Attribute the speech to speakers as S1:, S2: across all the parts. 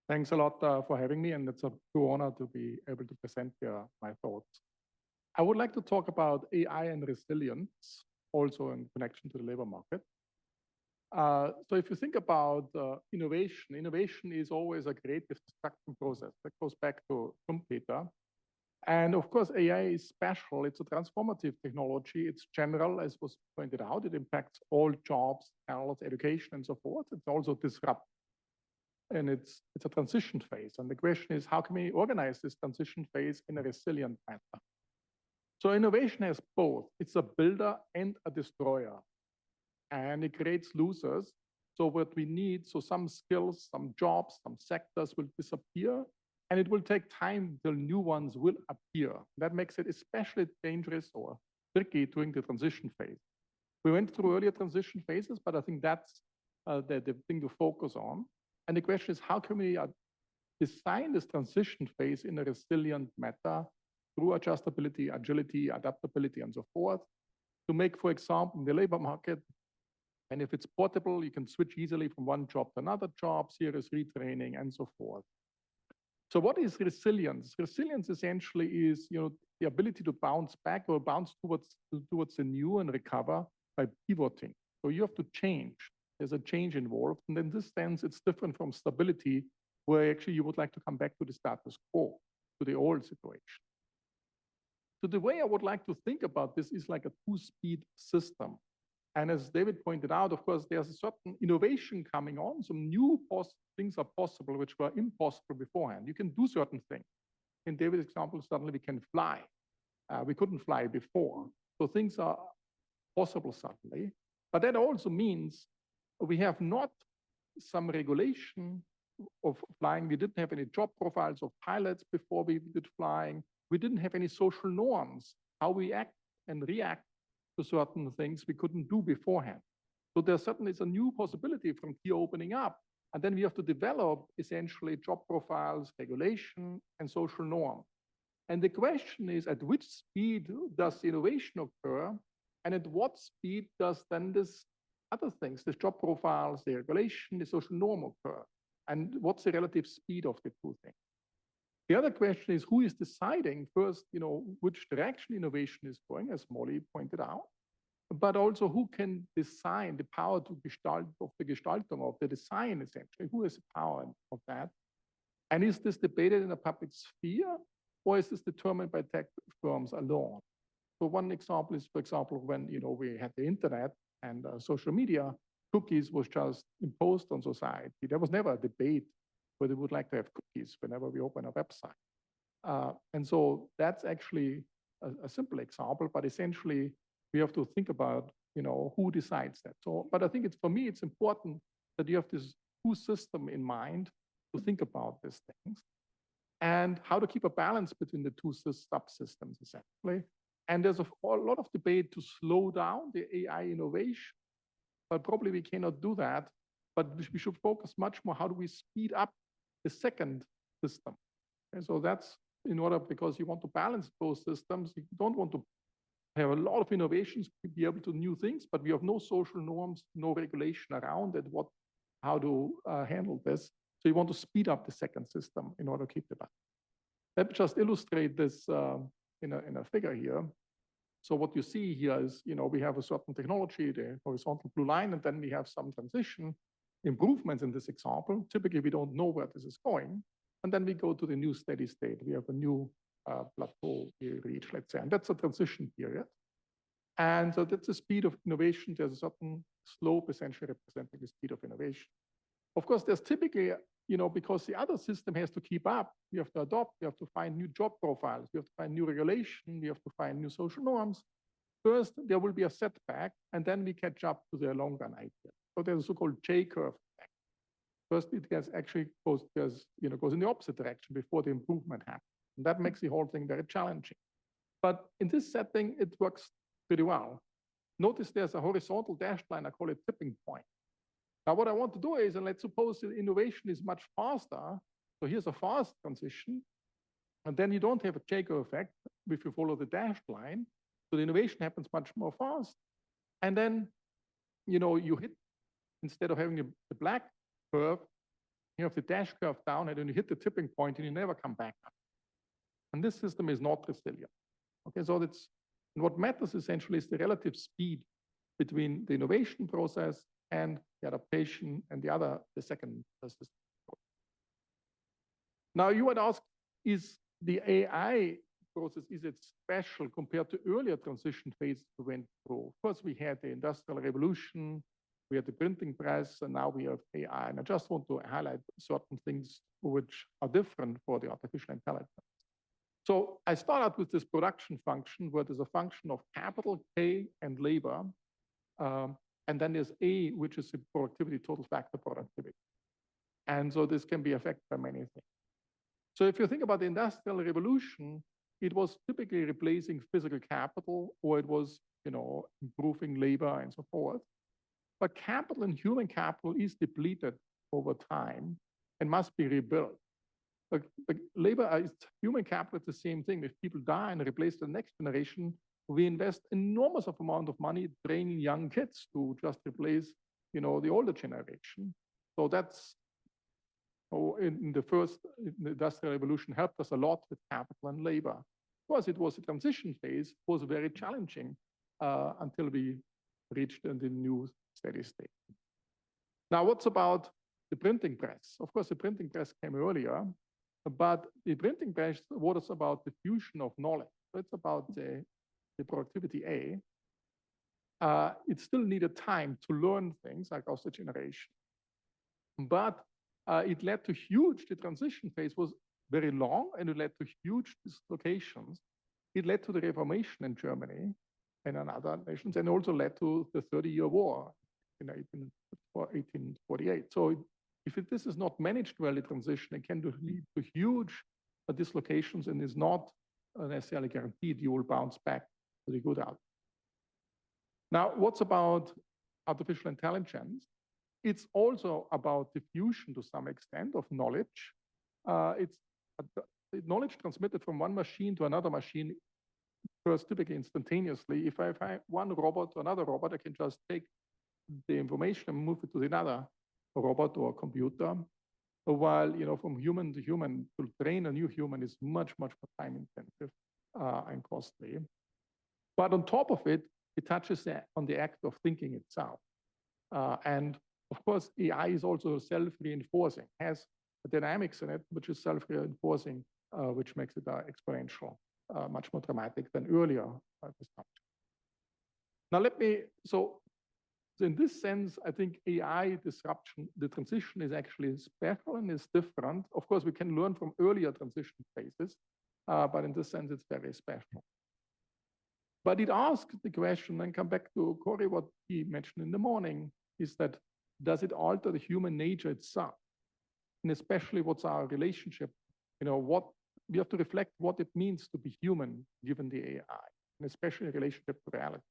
S1: Thanks a lot for having me, and it's a true honor to be able to present here my thoughts. I would like to talk about AI and resilience, also in connection to the labor market. So if you think about innovation, innovation is always a creative destruction process that goes back to Schumpeter. And of course, AI is special. It's a transformative technology. It's general, as was pointed out. It impacts all jobs, health, education, and so forth. It's also disruptive. And it's a transition phase. And the question is, how can we organize this transition phase in a resilient manner? So innovation has both. It's a builder and a destroyer. And it creates losers. So what we need, so some skills, some jobs, some sectors will disappear. And it will take time till new ones will appear. That makes it especially dangerous or tricky during the transition phase. We went through earlier transition phases, but I think that's the thing to focus on. And the question is, how can we design this transition phase in a resilient manner through adjustability, agility, adaptability, and so forth, to make, for example, in the labor market, and if it's portable, you can switch easily from one job to another job, serious retraining, and so forth. So what is resilience? Resilience essentially is, the ability to bounce back or bounce towards the new and recover by pivoting. So you have to change. There's a change involved. And in this sense, it's different from stability, where actually you would like to come back to the status quo, to the old situation. So the way I would like to think about this is like a two-speed system. And as David pointed out, of course, there's a certain innovation coming on. Some new things are possible, which were impossible beforehand. You can do certain things. In David's example, suddenly we can fly. We couldn't fly before. So things are possible suddenly. But that also means we have not some regulation of flying. We didn't have any job profiles of pilots before we did flying. We didn't have any social norms, how we act and react to certain things we couldn't do beforehand. So there certainly is a new possibility from here opening up. And then we have to develop essentially job profiles, regulation, and social norms. And the question is, at which speed does innovation occur? And at what speed does then this other things, the job profiles, the regulation, the social norm occur? And what's the relative speed of the two things? The other question is, who is deciding first, which direction innovation is going, as Molly pointed out, but also who can design the power to gestalt of the gestaltung of the design, essentially? Who has the power of that? And is this debated in a public sphere, or is this determined by tech firms alone? So one example is, for example, when we had the internet and social media, cookies was just imposed on society. There was never a debate whether we would like to have cookies whenever we open a website. And so that's actually a simple example, but essentially we have to think about, who decides that. So, but I think for me, it's important that you have this two system in mind to think about these things and how to keep a balance between the two subsystems, essentially. And there's a lot of debate to slow down the AI innovation, but probably we cannot do that. But we should focus much more, how do we speed up the second system? And so that's in order, because you want to balance both systems. You don't want to have a lot of innovations to be able to new things, but we have no social norms, no regulation around it, how to handle this. So you want to speed up the second system in order to keep the balance. Let me just illustrate this in a figure here. So what you see here is, we have a certain technology, the horizontal blue line, and then we have some transition improvements in this example. Typically, we don't know where this is going. And then we go to the new steady state. We have a new plateau we reach, let's say, and that's a transition period. And so that's the speed of innovation. There's a certain slope essentially representing the speed of innovation. Of course, there's typically, because the other system has to keep up, we have to adopt, we have to find new job profiles, we have to find new regulation, we have to find new social norms. First, there will be a setback, and then we catch up to the longer idea. So there's a so-called J-curve effect. First, it goes in the opposite direction before the improvement happens. And that makes the whole thing very challenging. But in this setting, it works pretty well. Notice there's a horizontal dashed line, I call it tipping point. Now, what I want to do is, and let's suppose the innovation is much faster. So here's a fast transition. And then you don't have a J-curve effect if you follow the dashed line. So the innovation happens much more fast. And then, you hit, instead of having the black curve, you have the dash curve down, and then you hit the tipping point, and you never come back up. And this system is not resilient. Okay, so that's what matters essentially is the relative speed between the innovation process and the adaptation and the second system. Now you would ask, is the AI process, is it special compared to earlier transition phases we went through? Of course, we had the Industrial Revolution, we had the printing press, and now we have AI. And I just want to highlight certain things which are different for the artificial intelligence. So I start out with this production function, where there's a function of capital K and labor, and then there's A, which is the productivity, total factor productivity. And so this can be affected by many things. So if you think about the Industrial Revolution, it was typically replacing physical capital, or it was, improving labor and so forth. But capital and human capital is depleted over time and must be rebuilt. But labor is human capital, it's the same thing. If people die and replace the next generation, we invest enormous amount of money training young kids to just replace, the older generation. So that's in the Industrial Revolution helped us a lot with capital and labor. Of course, it was a transition phase, was very challenging until we reached the new steady state. Now, what's about the printing press? Of course, the printing press came earlier, but the printing press was about the fusion of knowledge. So it's about the productivity A. It still needed time to learn things like our generation. But it led to the transition phase was very long, and it led to huge dislocations. It led to the Reformation in Germany and in other nations, and also led to the 30-year war in 1848. So if this is not managed well, the transition, it can lead to huge dislocations and is not necessarily guaranteed you will bounce back to the good out. Now, what's about artificial intelligence? It's also about diffusion to some extent of knowledge. It's knowledge transmitted from one machine to another machine first typically instantaneously. If I find one robot to another robot, I can just take the information and move it to another robot or computer. While from human to human, to train a new human is much, much more time intensive and costly. But on top of it, it touches on the act of thinking itself. And of course, AI is also self-reinforcing, has dynamics in it, which is self-reinforcing, which makes it exponential, much more dramatic than earlier. Now, so in this sense, I think AI disruption, the transition is actually special and is different. Of course, we can learn from earlier transition phases, but in this sense, it's very special. But it asks the question, and come back to Corey, what he mentioned in the morning, is that does it alter the human nature itself? And especially what's our relationship? What we have to reflect what it means to be human given the AI, and especially in relationship to reality.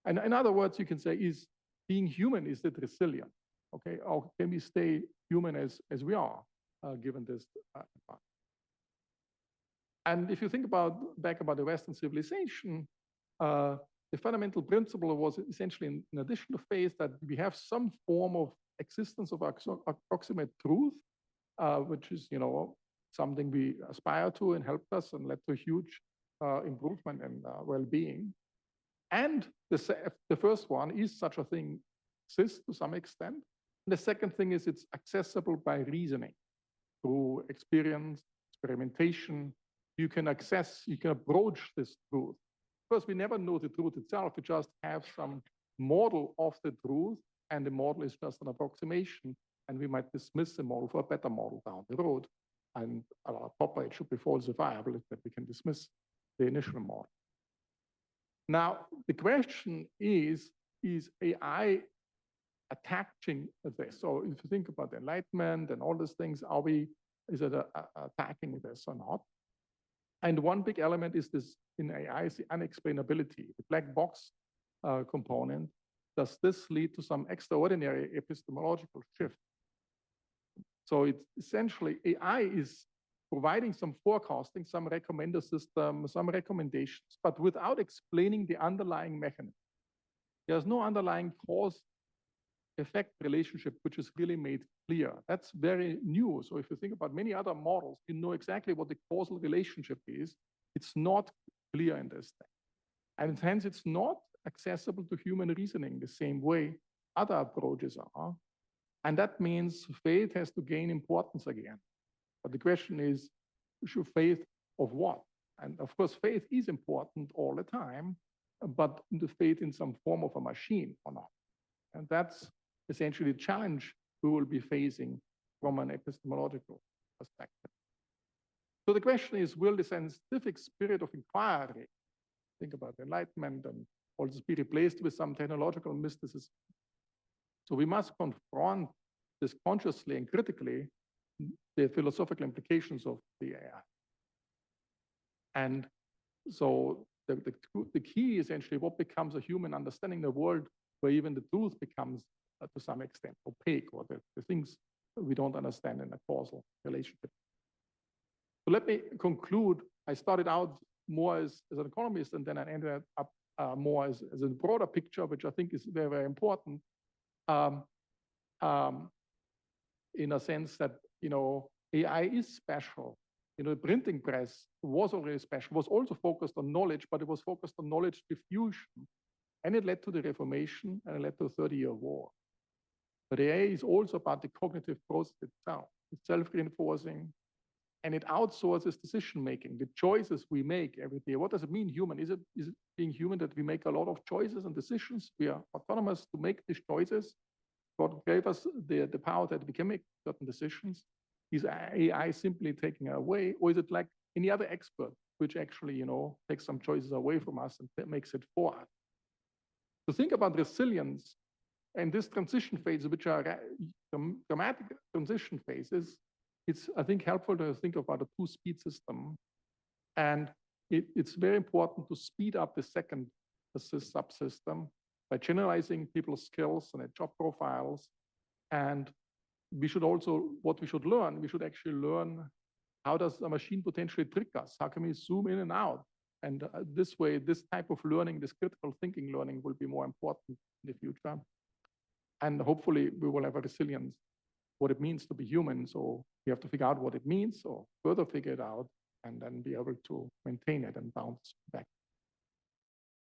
S1: And in other words, you can say, is being human, is it resilient? Okay, or can we stay human as we are given this environment? And if you think back about the Western civilization, the fundamental principle was essentially in addition to faith that we have some form of existence of approximate truth, which is something we aspire to and helped us and led to huge improvement and well-being. And the first one is such a thing exists to some extent. And the second thing is it's accessible by reasoning through experience, experimentation. You can approach this truth. Of course, we never know the truth itself. We just have some model of the truth, and the model is just an approximation, and we might dismiss the model for a better model down the road. And proper, it should be falsifiable that we can dismiss the initial model. Now, the question is AI attacking this? So if you think about the Enlightenment and all these things, is it attacking this or not? And one big element is this in AI is the unexplainability, the black box component. Does this lead to some extraordinary epistemological shift? So it's essentially AI is providing some forecasting, some recommender system, some recommendations, but without explaining the underlying mechanism. There's no underlying cause effect relationship, which is really made clear. That's very new. So if you think about many other models, you know exactly what the causal relationship is. It's not clear in this thing. And hence, it's not accessible to human reasoning the same way other approaches are. And that means faith has to gain importance again. But the question is, should faith of what? And of course, faith is important all the time, but the faith in some form of a machine or not. And that's essentially the challenge we will be facing from an epistemological perspective. So the question is, will the scientific spirit of inquiry, think about enlightenment, and also be replaced with some technological mysticism? So we must confront this consciously and critically, the philosophical implications of the AI. And so the key essentially, what becomes a human understanding the world where even the truth becomes to some extent opaque, or the things we don't understand in a causal relationship. So let me conclude. I started out more as an economist, and then I ended up more as a broader picture, which I think is very, very important. In a sense that, AI is special. The printing press was already special, was also focused on knowledge, but it was focused on knowledge diffusion. And it led to the Reformation, and it led to a 30-year war. But AI is also about the cognitive process itself. It's self-reinforcing, and it outsources decision-making, the choices we make every day. What does it mean, human? Is it being human that we make a lot of choices and decisions? We are autonomous to make these choices. God gave us the power that we can make certain decisions. Is AI simply taking it away, or is it like any other expert, which actually, takes some choices away from us and makes it for us? To think about resilience and this transition phase, which are dramatic transition phases, it's, I think, helpful to think about a two-speed system. And it's very important to speed up the second subsystem by generalizing people's skills and their job profiles. And we should also, what we should learn, we should actually learn, how does a machine potentially trick us? How can we zoom in and out? And this way, this type of learning, this critical thinking learning, will be more important in the future. And hopefully we will have a resilience, what it means to be human. So we have to figure out what it means, or further figure it out, and then be able to maintain it and bounce back.